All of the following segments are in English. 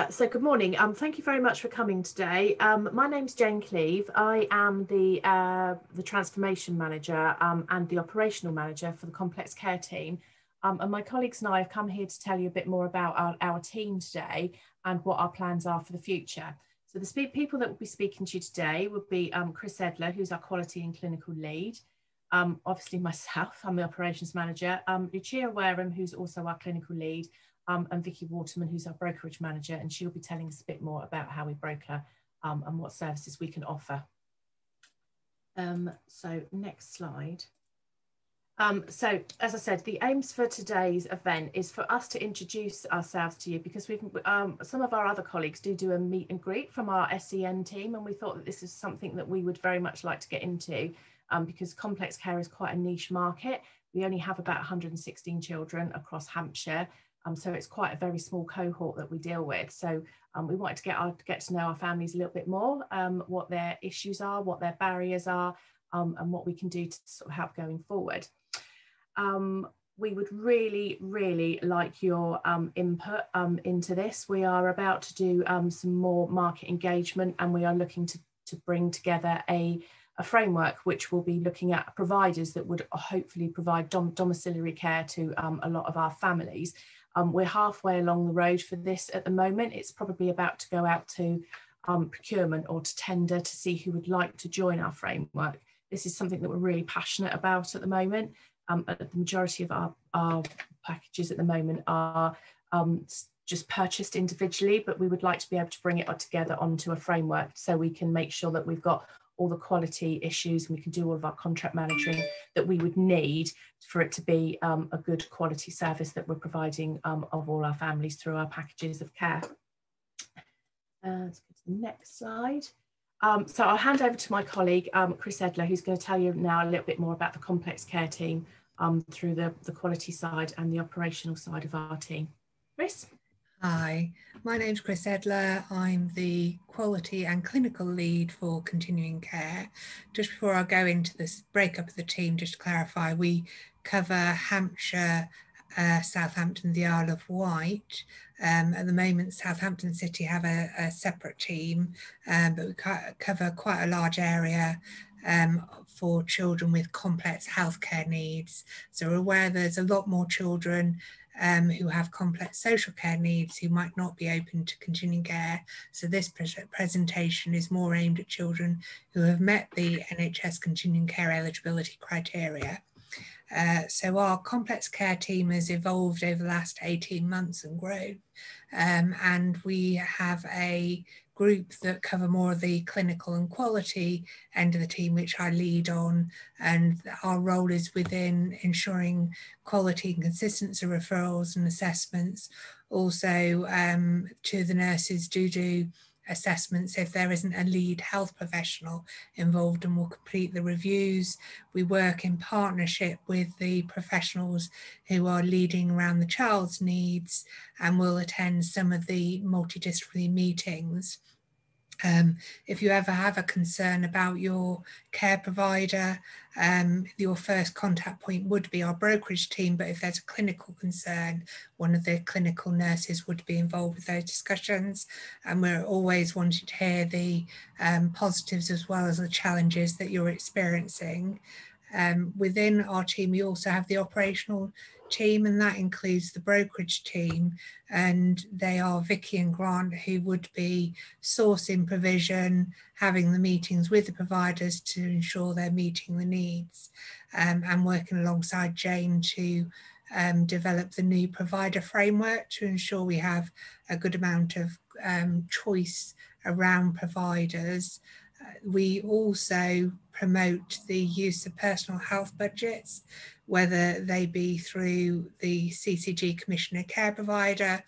So good morning. Thank you very much for coming today. My name's Jane Cleave. I am the transformation manager and the operational manager for the complex care team. And my colleagues and I have come here to tell you a bit more about our team today and what our plans are for the future. So the people that will be speaking to you today will be Chris Edler, who's our quality and clinical lead. Obviously myself, I'm the operations manager. Lucia Wareham, who's also our clinical lead. And Vicky Waterman, who's our brokerage manager, and she'll be telling us a bit more about how we broker and what services we can offer. So next slide. So as I said, the aims for today's event is for us to introduce ourselves to you, because we've some of our other colleagues do a meet and greet from our SEN team, and we thought that this is something that we would very much like to get into because complex care is quite a niche market. We only have about 116 children across Hampshire. So it's quite a very small cohort that we deal with. So we wanted to get to know our families a little bit more, what their issues are, what their barriers are, and what we can do to sort of help going forward. We would really, really like your input into this. We are about to do some more market engagement, and we are looking to bring together a framework which will be looking at providers that would hopefully provide domiciliary care to a lot of our families. We're halfway along the road for this at the moment. It's probably about to go out to procurement or to tender to see who would like to join our framework. This is something that we're really passionate about at the moment. The majority of our packages at the moment are just purchased individually, but we would like to be able to bring it together onto a framework so we can make sure that we've got all the quality issues and we can do all of our contract managing that we would need for it to be a good quality service that we're providing of all our families through our packages of care. Let's go to the next slide. So I'll hand over to my colleague, Chris Edler, who's going to tell you now a little bit more about the complex care team through the quality side and the operational side of our team. Chris? Hi, my name's Chris Edler. I'm the quality and clinical lead for continuing care. Just before I go into this breakup of the team, just to clarify, we cover Hampshire, Southampton, the Isle of Wight. At the moment, Southampton City have a separate team, but we cover quite a large area for children with complex healthcare needs. So we're aware there's a lot more children who have complex social care needs who might not be open to continuing care. So this presentation is more aimed at children who have met the NHS continuing care eligibility criteria. So our complex care team has evolved over the last 18 months and grown. And we have a group that cover more of the clinical and quality end of the team, which I lead on. And our role is within ensuring quality and consistency of referrals and assessments. Also, two of the nurses do assessments if there isn't a lead health professional involved, and will complete the reviews. We work in partnership with the professionals who are leading around the child's needs, and will attend some of the multidisciplinary meetings. If you ever have a concern about your care provider, your first contact point would be our brokerage team, but if there's a clinical concern, one of the clinical nurses would be involved with those discussions. And we're always wanting to hear the positives as well as the challenges that you're experiencing. Within our team, we also have the operational team, and that includes the brokerage team, and they are Vicky and Grant, who would be sourcing provision, having the meetings with the providers to ensure they're meeting the needs, and working alongside Jane to develop the new provider framework to ensure we have a good amount of choice around providers. We also promote the use of personal health budgets, whether they be through the CCG Commissioner Care Provider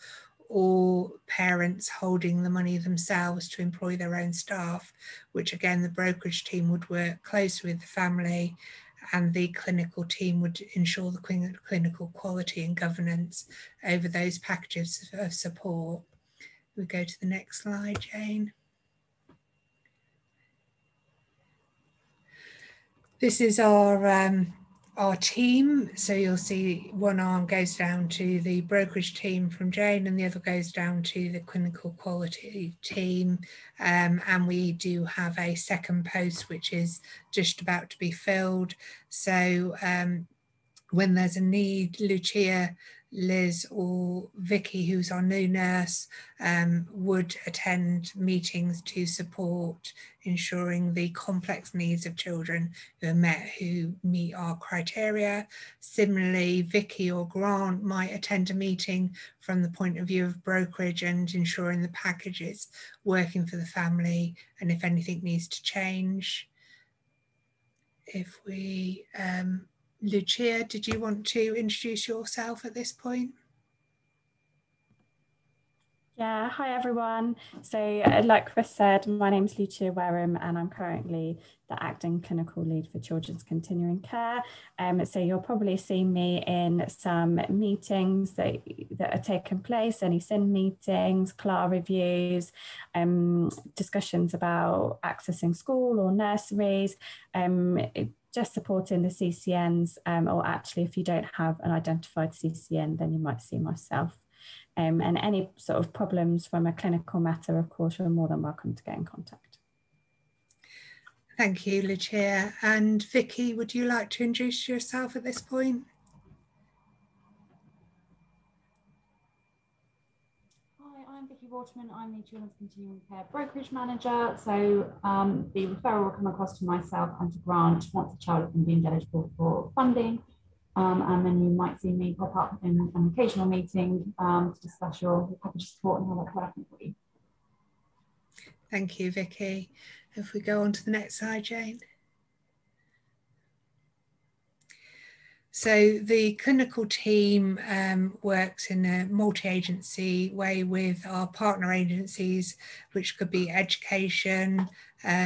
or parents holding the money themselves to employ their own staff, which again the brokerage team would work closely with the family, and the clinical team would ensure the clinical quality and governance over those packages of support. We go to the next slide, Jane. This is our our team. So you'll see one arm goes down to the brokerage team from Jane and the other goes down to the clinical quality team. And we do have a second post, which is just about to be filled. So when there's a need, Lucia, Liz or Vicky, who's our new nurse, would attend meetings to support ensuring the complex needs of children who are met, who meet our criteria. Similarly, Vicky or Grant might attend a meeting from the point of view of brokerage and ensuring the package is working for the family and if anything needs to change. If we, Lucia, did you want to introduce yourself at this point? Yeah, hi everyone. So like Chris said, my name's Lucia Wareham and I'm currently the acting clinical lead for children's continuing care. So you'll probably see me in some meetings that are taking place, any SIN meetings, CLAR reviews, discussions about accessing school or nurseries, just supporting the CCNs, or actually if you don't have an identified CCN, then you might see myself. And any sort of problems from a clinical matter, of course, you're more than welcome to get in contact. Thank you, Lucia. And Vicky, would you like to introduce yourself at this point? Hi, I'm Vicky Waterman. I'm the Children's Continuing Care Brokerage Manager. So the referral will come across to myself and to Grant once the child has been deemed eligible for funding. And then you might see me pop up in an occasional meeting to discuss your package support and how that's working for you. Thank you, Vicky. If we go on to the next slide, Jane. So the clinical team works in a multi-agency way with our partner agencies, which could be education,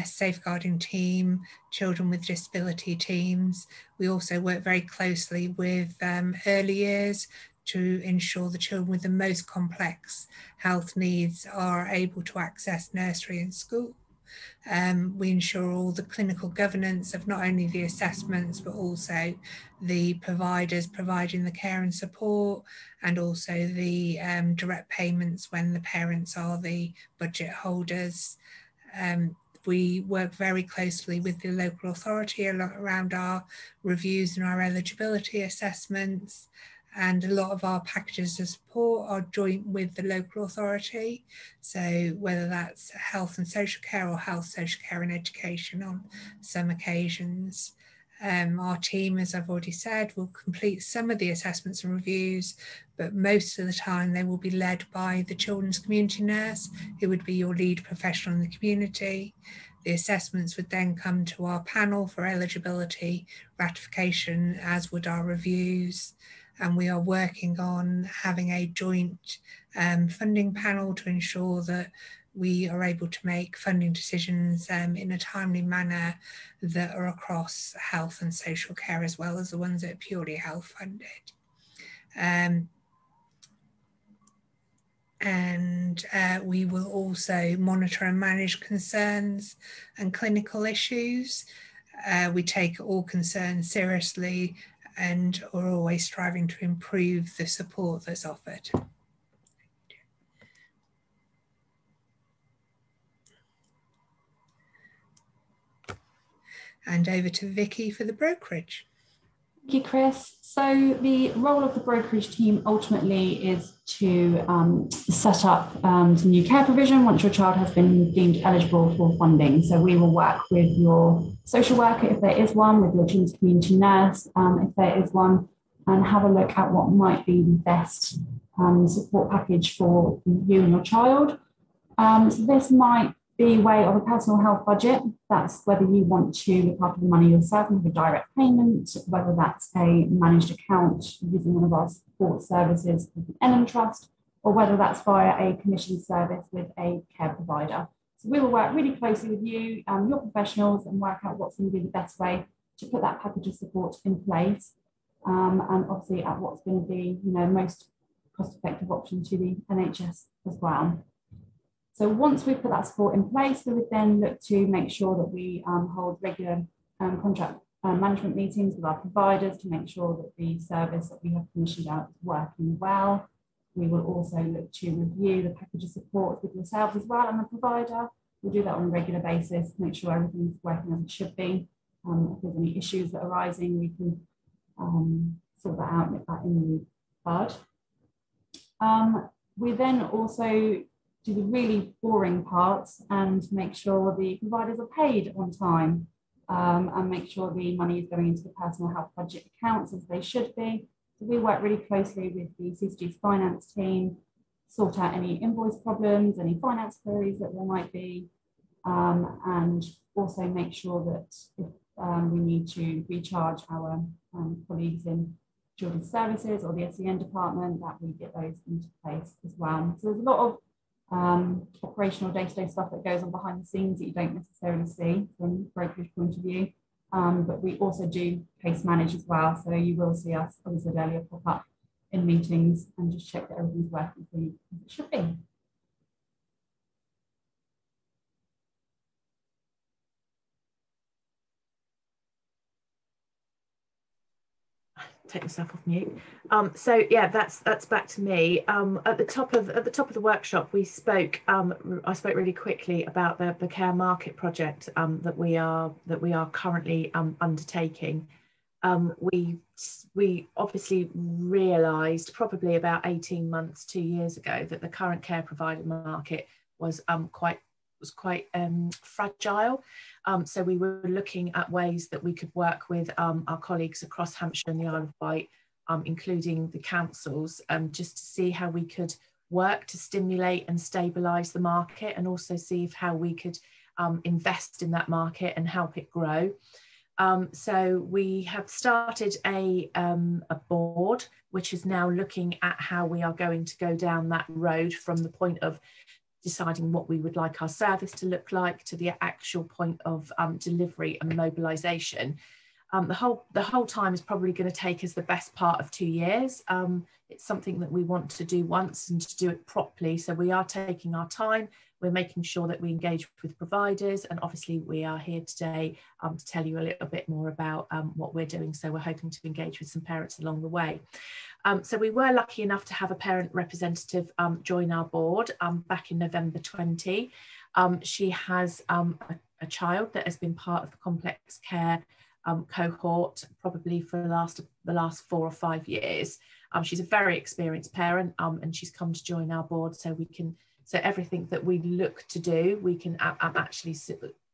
safeguarding team, children with disability teams. We also work very closely with early years to ensure the children with the most complex health needs are able to access nursery and school. We ensure all the clinical governance of not only the assessments, but also the providers providing the care and support, and also the direct payments when the parents are the budget holders. We work very closely with the local authority around our reviews and our eligibility assessments. And a lot of our packages of support are joint with the local authority. So whether that's health and social care or health, social care and education on some occasions. Our team, as I've already said, will complete some of the assessments and reviews, but most of the time they will be led by the children's community nurse, who would be your lead professional in the community. The assessments would then come to our panel for eligibility ratification, as would our reviews. And we are working on having a joint funding panel to ensure that we are able to make funding decisions in a timely manner that are across health and social care, as well as the ones that are purely health funded. We will also monitor and manage concerns and clinical issues. We take all concerns seriously and are always striving to improve the support that's offered. And over to Vicky for the brokerage. Thank you, Chris. So the role of the brokerage team ultimately is to set up some new care provision once your child has been deemed eligible for funding. So we will work with your social worker, if there is one, with your children's community nurse, if there is one, and have a look at what might be the best support package for you and your child. So this might be way of a personal health budget. That's whether you want to look after the money yourself and have a direct payment, whether that's a managed account using one of our support services with the Ellen Trust, or whether that's via a commission service with a care provider. So we will work really closely with you, your professionals, and work out what's going to be the best way to put that package of support in place, and obviously at what's going to be, most cost-effective option to the NHS as well. So once we put that support in place, we would then look to make sure that we hold regular contact management meetings with our providers to make sure that the service that we have commissioned out is working well. We will also look to review the package of support with yourselves as well and the provider. We'll do that on a regular basis, make sure everything's working as it should be. If there's any issues that are arising, we can sort that out and nip that in the bud. We then also do the really boring parts and make sure the providers are paid on time and make sure the money is going into the personal health budget accounts as they should be. So we work really closely with the CCG's finance team, sort out any invoice problems, any finance queries that there might be, and also make sure that if we need to recharge our colleagues in children's services or the SEN department, that we get those into place as well. So there's a lot of operational day-to-day stuff that goes on behind the scenes that you don't necessarily see from a brokerage point of view. But we also do case manage as well. So you will see us, as I said earlier, pop up in meetings and just check that everything's working for you as it should be. Take myself off mute. So yeah, that's back to me. At the top of the workshop, we spoke. I spoke really quickly about the care market project that we are currently undertaking. We obviously realised probably about 18 months, 2 years ago, that the current care provider market was quite fragile. So we were looking at ways that we could work with our colleagues across Hampshire and the Isle of Wight, including the councils, just to see how we could work to stimulate and stabilise the market, and also see how we could invest in that market and help it grow. So we have started a board which is now looking at how we are going to go down that road, from the point of deciding what we would like our service to look like to the actual point of delivery and mobilisation. The whole time is probably going to take us the best part of 2 years. It's something that we want to do once and to do it properly. So we are taking our time. We're making sure that we engage with providers, and obviously we are here today to tell you a little bit more about what we're doing. So we're hoping to engage with some parents along the way. So we were lucky enough to have a parent representative join our board back in November 20. She has a child that has been part of the complex care cohort probably for the last 4 or 5 years. She's a very experienced parent, and she's come to join our board, so everything that we look to do, we can actually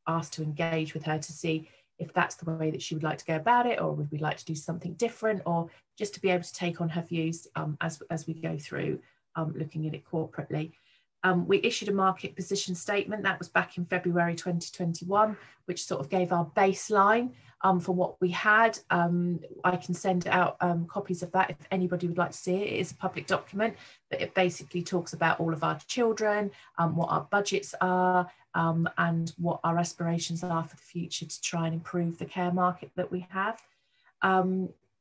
ask to engage with her to see if that's the way that she would like to go about it, or would we like to do something different, or just to be able to take on her views as we go through looking at it corporately. We issued a market position statement, that was back in February 2021, which sort of gave our baseline for what we had. I can send out copies of that if anybody would like to see it. It is a public document, but it basically talks about all of our children, what our budgets are, and what our aspirations are for the future to try and improve the care market that we have.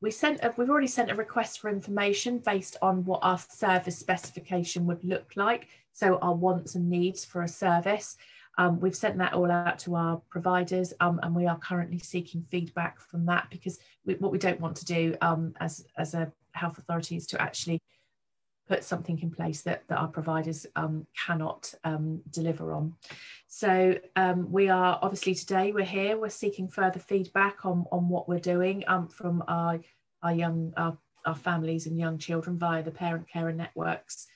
We've already sent a request for information based on what our service specification would look like, so our wants and needs for a service. We've sent that all out to our providers, and we are currently seeking feedback from that, because what we don't want to do as a health authority is to actually put something in place that our providers cannot deliver on. So we are obviously today we're seeking further feedback on what we're doing from our families and young children via the parent carer networks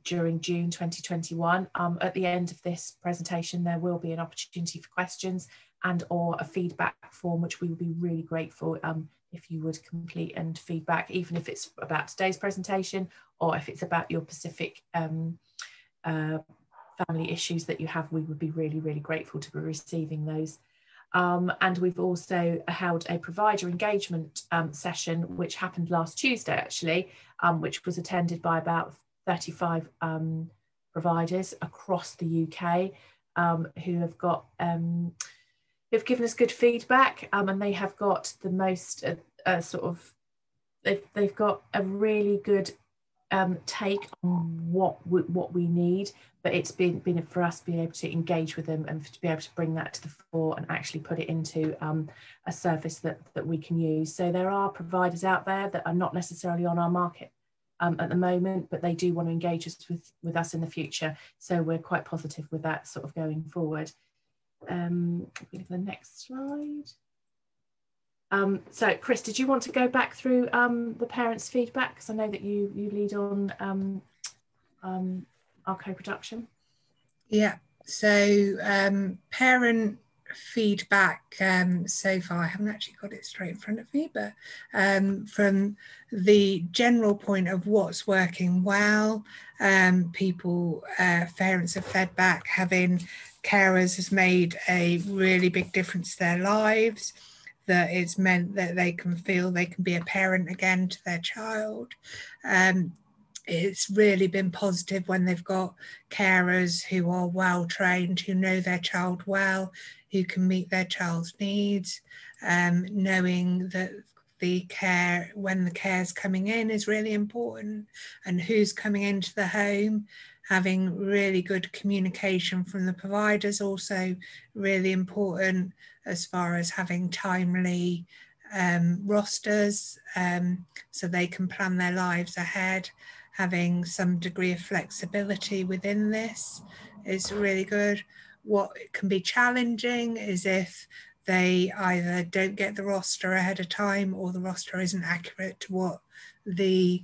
during June 2021. At the end of this presentation, there will be an opportunity for questions and or a feedback form, which we would be really grateful if you would complete and feedback, even if it's about today's presentation or if it's about your specific family issues that you have. We would be really, really grateful to be receiving those. And we've also held a provider engagement session, which happened last Tuesday actually, which was attended by about 35 providers across the UK who have got who've given us good feedback, and they have got the most they've got a really good take on what we need, but it's been for us to be able to engage with them and to be able to bring that to the fore and actually put it into a service that we can use. So there are providers out there that are not necessarily on our market at the moment, but they do want to engage us with us in the future. So we're quite positive with that sort of going forward. The next slide. So Chris, did you want to go back through the parents' feedback? Because I know that you lead on our co-production. Yeah, so parent feedback so far, I haven't actually got it straight in front of me, but from the general point of what's working well, parents have fed back having carers has made a really big difference to their lives, that it's meant that they can feel they can be a parent again to their child. It's really been positive when they've got carers who are well trained, who know their child well, who can meet their child's needs, knowing that when the care's coming in is really important, and who's coming into the home. Having really good communication from the providers also really important, as far as having timely rosters so they can plan their lives ahead. Having some degree of flexibility within this is really good. What can be challenging is if they either don't get the roster ahead of time, or the roster isn't accurate to what the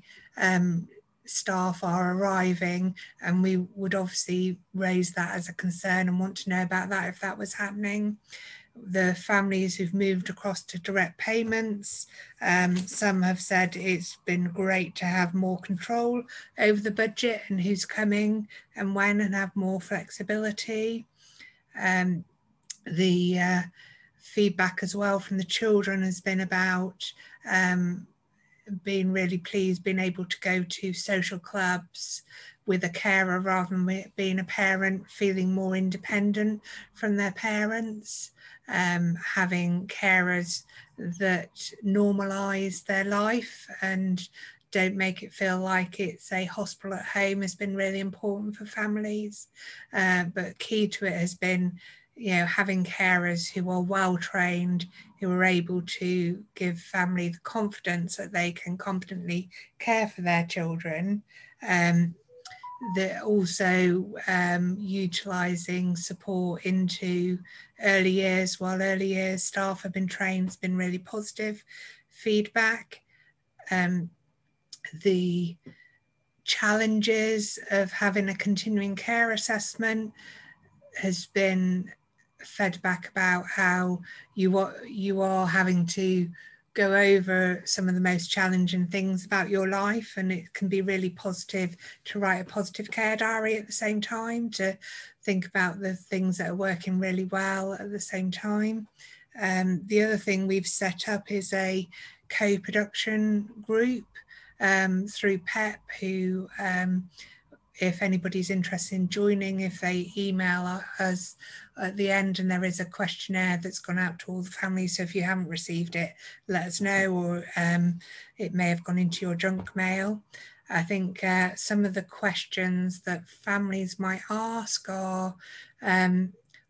staff are arriving, and we would obviously raise that as a concern and want to know about that if that was happening. The families who've moved across to direct payments, some have said it's been great to have more control over the budget and who's coming and when, and have more flexibility. The feedback as well from the children has been about being really pleased, being able to go to social clubs with a carer rather than being a parent, feeling more independent from their parents, having carers that normalise their life and don't make it feel like it's a hospital at home has been really important for families. But key to it has been, having carers who are well trained, who are able to give family the confidence that they can competently care for their children. They're also utilising support into early years, while early years staff have been trained, has been really positive feedback. The challenges of having a continuing care assessment has been fed back about how you are having to go over some of the most challenging things about your life, and it can be really positive to write a positive care diary at the same time, to think about the things that are working really well at the same time. The other thing we've set up is a co-production group through PEP, who if anybody's interested in joining, if they email us at the end, and there is a questionnaire that's gone out to all the families. So if you haven't received it, let us know, or it may have gone into your junk mail. I think some of the questions that families might ask are,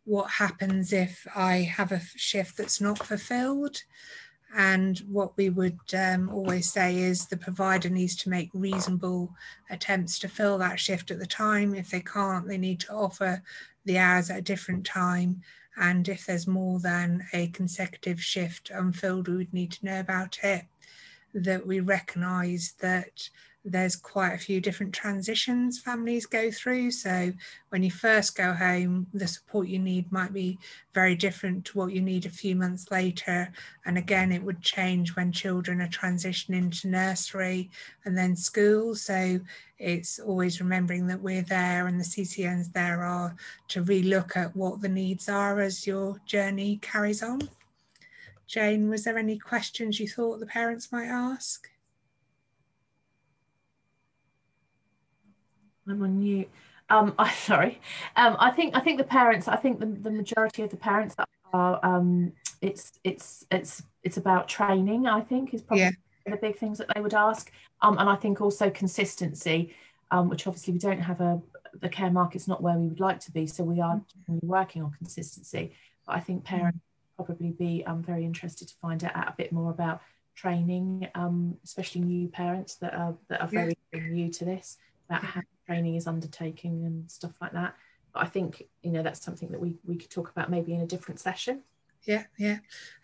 what happens if I have a shift that's not fulfilled? And what we would always say is the provider needs to make reasonable attempts to fill that shift at the time. If they can't, they need to offer the hours at a different time. And if there's more than a consecutive shift unfilled, we would need to know about it. That we recognise that there's quite a few different transitions families go through. So when you first go home, the support you need might be very different to what you need a few months later. And again, it would change when children are transitioning to nursery and then school. So it's always remembering that we're there and the CCNs there are to relook at what the needs are as your journey carries on. Jane, was there any questions you thought the parents might ask? I'm on mute. Sorry. I think the parents. I think the majority of the parents are. It's about training. I think is probably the big things that they would ask. And I think also consistency, which obviously we don't have the care market's not where we would like to be, so we are working on consistency. But I think parents would probably be very interested to find out a bit more about training, especially new parents that are very new to this, about how training is undertaken and stuff like that. But I think, you know, that's something that we could talk about maybe in a different session. Yeah,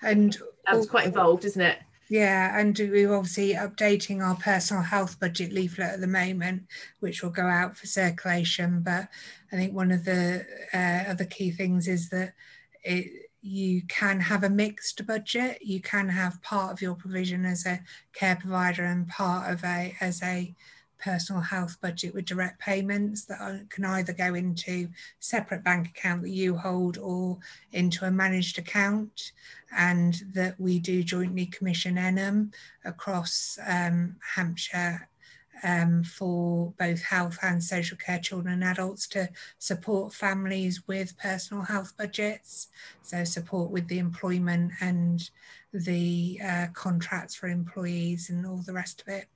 and that's quite involved, isn't it? Yeah, and we're obviously updating our personal health budget leaflet at the moment, which will go out for circulation. But I think one of the other key things is that you can have a mixed budget. You can have part of your provision as a care provider and part of as a personal health budget with direct payments that can either go into separate bank account that you hold or into a managed account, and that we do jointly commission Enham across Hampshire for both health and social care children and adults to support families with personal health budgets, so support with the employment and the contracts for employees and all the rest of it.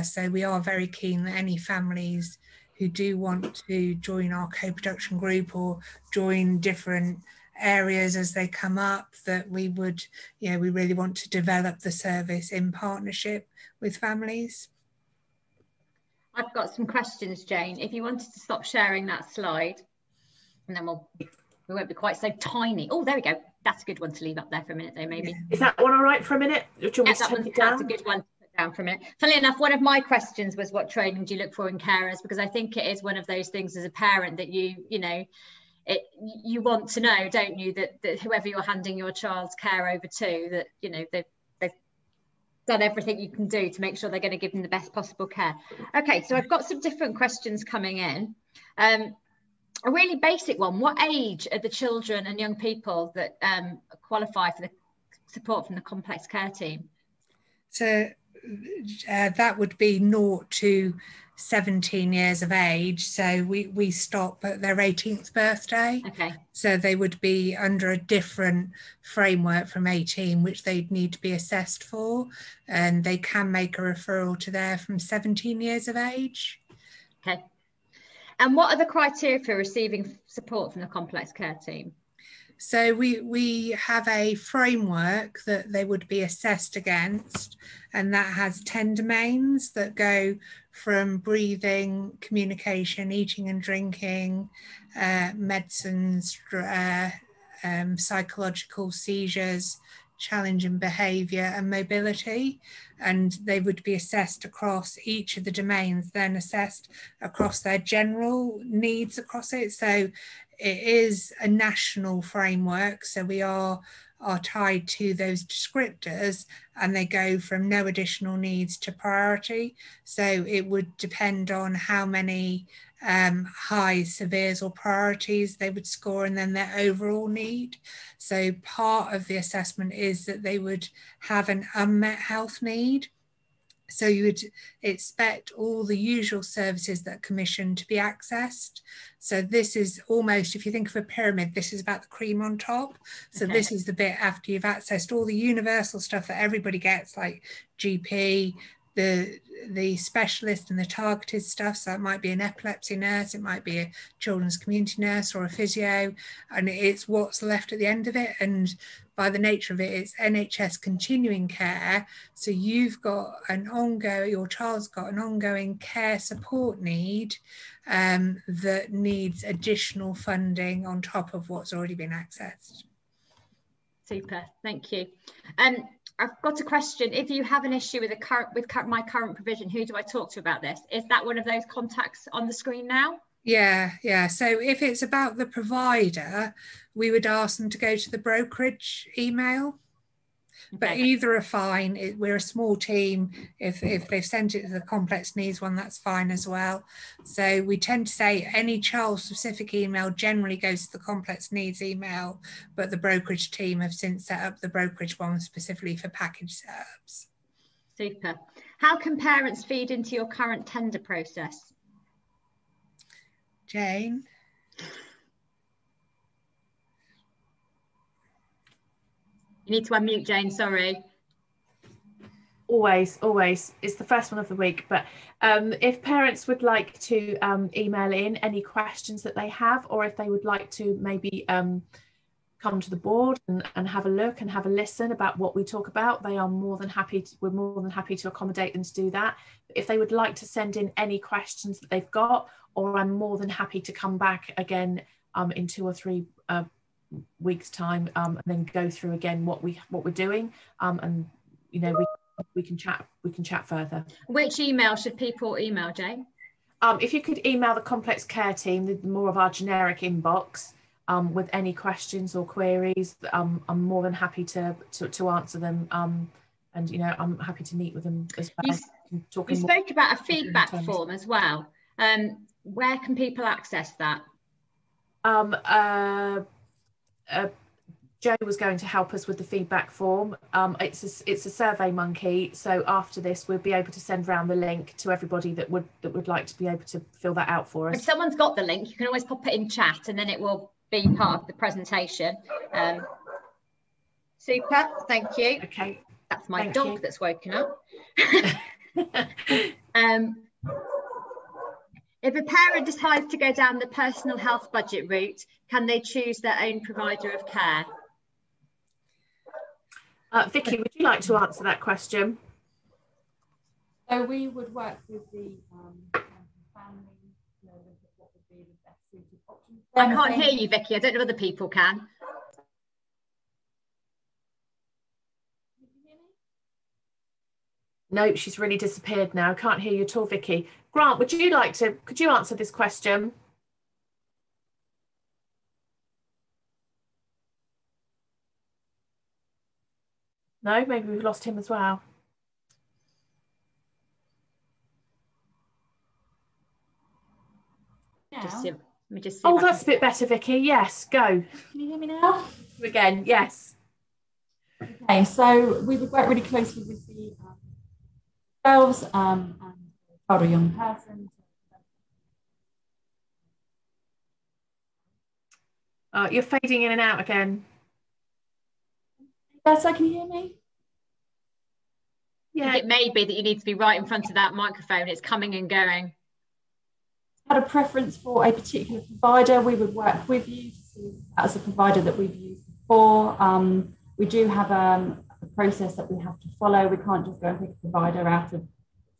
So we are very keen that any families who do want to join our co-production group or join different areas as they come up, that we would, you know, we really want to develop the service in partnership with families. I've got some questions, Jane. If you wanted to stop sharing that slide, and then we won't be quite so tiny. Oh, there we go. That's a good one to leave up there for a minute, though, maybe. Is that one all right for a minute? That's a good one to put down for a minute. Funnily enough, one of my questions was, what training do you look for in carers? Because I think it is one of those things as a parent that you know, you want to know, don't you, that whoever you're handing your child's care over to, that, you know, they've done everything you can do to make sure they're going to give them the best possible care. Okay, so I've got some different questions coming in. A really basic one: what age are the children and young people that qualify for the support from the complex care team? So that would be 0 to 17 years of age. So we stop at their 18th birthday. Okay. So they would be under a different framework from 18, which they'd need to be assessed for. And they can make a referral to there from 17 years of age. Okay. And what are the criteria for receiving support from the complex care team? So we have a framework that they would be assessed against, and that has 10 domains that go from breathing, communication, eating and drinking, medicines, psychological, seizures, challenging behaviour and mobility, and they would be assessed across each of the domains, then assessed across their general needs across it. So it is a national framework, so we are tied to those descriptors, and they go from no additional needs to priority. So it would depend on how many highs, severes or priorities they would score, and then their overall need. So part of the assessment is that they would have an unmet health need. So you would expect all the usual services that are commissioned to be accessed. So this is almost, if you think of a pyramid, this is about the cream on top. So okay. This is the bit after you've accessed all the universal stuff that everybody gets, like GP, the specialist and the targeted stuff. So it might be an epilepsy nurse, it might be a children's community nurse or a physio, and it's what's left at the end of it. And by the nature of it, it's NHS continuing care. So you've got an ongoing, your child's got an ongoing care support need that needs additional funding on top of what's already been accessed. Super, thank you. I've got a question. If you have an issue with my current provision, who do I talk to about this? Is that one of those contacts on the screen now? Yeah. So if it's about the provider, we would ask them to go to the brokerage email. Okay. But either are fine. We're a small team. If they've sent it to the complex needs one, that's fine as well. So we tend to say any child-specific email generally goes to the complex needs email, but the brokerage team have since set up the brokerage one specifically for package setups. Super. How can parents feed into your current tender process? Jane? You need to unmute, Jane, sorry. Always. It's the first one of the week. But if parents would like to email in any questions that they have, or if they would like to maybe come to the board and have a look and have a listen about what we talk about, they are more than happy we're more than happy to accommodate them to do that. If they would like to send in any questions that they've got, or I'm more than happy to come back again in 2 or 3 weeks time and then go through again what we're doing, and we can chat further. Which email should people email, Jane? If you could email the complex care team, the more of our generic inbox, with any questions or queries, I'm more than happy to answer them, and I'm happy to meet with them as well. You spoke about a feedback form as well. Where can people access that? Joe was going to help us with the feedback form. It's a Survey Monkey, so after this we'll be able to send around the link to everybody that would like to be able to fill that out for us. If someone's got the link, you can always pop it in chat and then it will be part of the presentation. Super, thank you. Okay. That's my dog that's woken up. If a parent decides to go down the personal health budget route, can they choose their own provider of care? Vicky, would you like to answer that question? So we would work with the family, what would be the best suited option. I can't hear you, Vicky. I don't know if other people can. No, she's really disappeared now. Can't hear you at all, Vicky. Grant, could you answer this question? No, maybe we've lost him as well. Let me just see. Oh, that's a bit better, Vicky. Yes, go. Can you hear me now? Again, yes. Okay, so we would work really closely with the girls and child or young person. You're fading in and out again. Better, can you hear me? Yeah. I think it may be that you need to be right in front of that microphone. It's coming and going. Had a preference for a particular provider, we would work with you to see if that's a provider that we've used before. We do have a process that we have to follow. We can't just go and pick a provider out of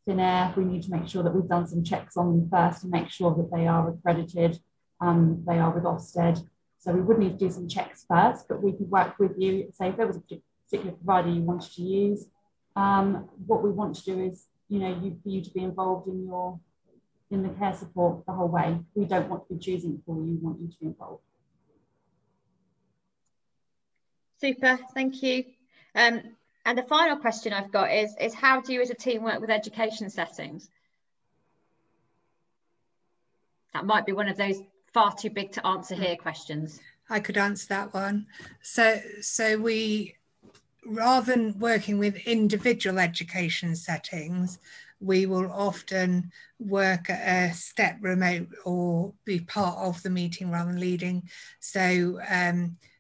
thin air. We need to make sure that we've done some checks on them first to make sure that they are accredited. They are with Ofsted. So we would need to do some checks first, but we could work with you. Say if there was a particular provider you wanted to use, what we want to do is, for you to be involved in the care support the whole way. We don't want to be choosing it for you. We want you to be involved. Super, thank you. And the final question I've got is how do you as a team work with education settings? That might be one of those far too big to answer here questions. I could answer that one. So we, rather than working with individual education settings, we will often work at a step remote or be part of the meeting rather than leading. So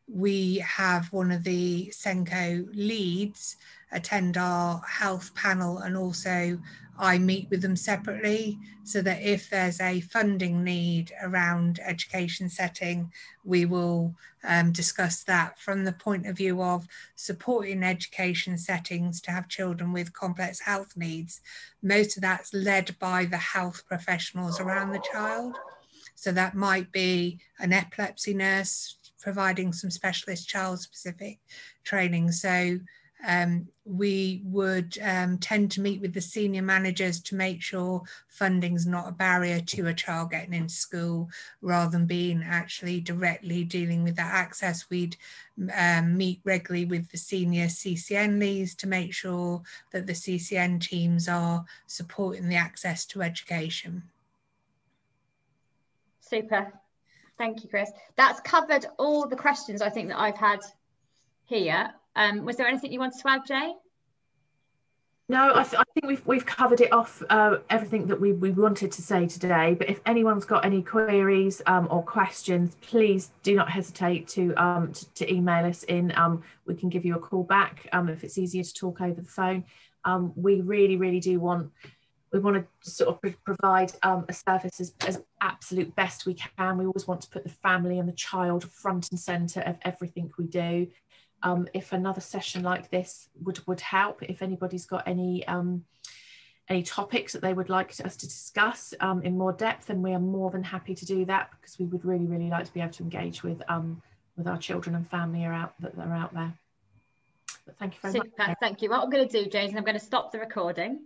we have one of the Senko leads attend our health panel, and also I meet with them separately so that if there's a funding need around education setting, we will discuss that from the point of view of supporting education settings to have children with complex health needs. Most of that's led by the health professionals around the child. So that might be an epilepsy nurse providing some specialist child-specific training. So we would tend to meet with the senior managers to make sure funding's not a barrier to a child getting into school, rather than being actually directly dealing with that access. We'd meet regularly with the senior CCN leads to make sure that the CCN teams are supporting the access to education. Super. Thank you, Chris. That's covered all the questions I think that I've had here. Was there anything you wanted to add, Jay? No, I think we've covered it off, everything that we wanted to say today. But if anyone's got any queries or questions, please do not hesitate to email us in. We can give you a call back if it's easier to talk over the phone. We really do want to sort of provide a service as absolute best we can. We always want to put the family and the child front and centre of everything we do. If another session like this would help, if anybody's got any topics that they would like us to discuss in more depth, then we are more than happy to do that, because we would really like to be able to engage with our children and family that are out there. But thank you very much. Thank you. What I'm going to do, James, is I'm going to stop the recording.